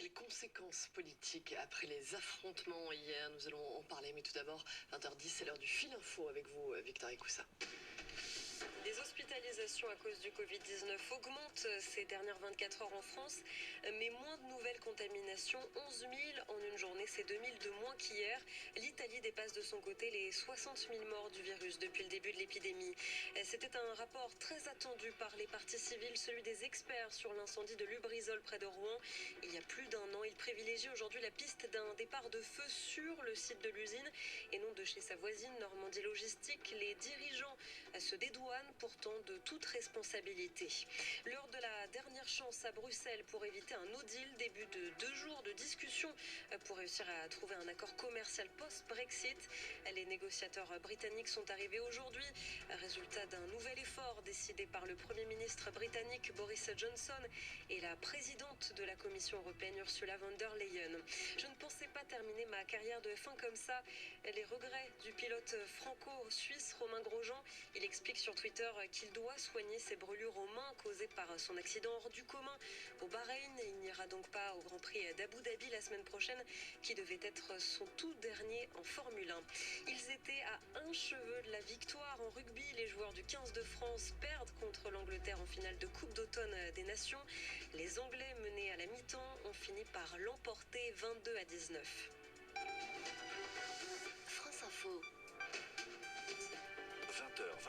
des conséquences politiques après les affrontements hier. Nous allons en parler, mais tout d'abord, 20h10, c'est l'heure du fil info avec vous, Victor Ikoussa. Les hospitalisations à cause du Covid-19 augmentent ces dernières 24 heures en France, mais moins de nouvelles contaminations, 11 000 en une journée, c'est 2 000 de moins qu'hier. L'Italie dépasse de son côté les 60 000 morts du virus depuis le début de l'épidémie. C'était un rapport très attendu par les parties civiles, celui des experts sur l'incendie de Lubrizol près de Rouen. Il y a plus d'un an, il privilégie aujourd'hui la piste d'un départ de feu sur le site de l'usine et non de chez sa voisine Normandie Logistique. Les dirigeants se dédouanent pourtant de toute responsabilité. L'heure de la dernière chance à Bruxelles pour éviter un no deal, début de 2 jours de discussion pour réussir à trouver un accord commercial post-Brexit. Les négociateurs britanniques sont arrivés aujourd'hui, résultat d'un nouvel effort décidé par le Premier ministre britannique Boris Johnson et la présidente de la Commission européenne Ursula von der Leyen. Je ne pensais pas terminer ma carrière de F1 comme ça. Les regrets du pilote franco-suisse Romain Grosjean. Il explique sur Twitter qu'il doit soigner ses brûlures aux mains causées par son accident hors du commun au Bahreïn. Il n'ira donc pas au Grand Prix d'Abu Dhabi la semaine prochaine, qui devait être son tout dernier en Formule 1. Ils étaient à un cheveu de la victoire en rugby. Les joueurs du 15 de France perdent contre l'Angleterre en finale de Coupe d'automne des Nations. Les Anglais, menés à la mi-temps, ont fini par l'emporter 22-19. France Info. 20h.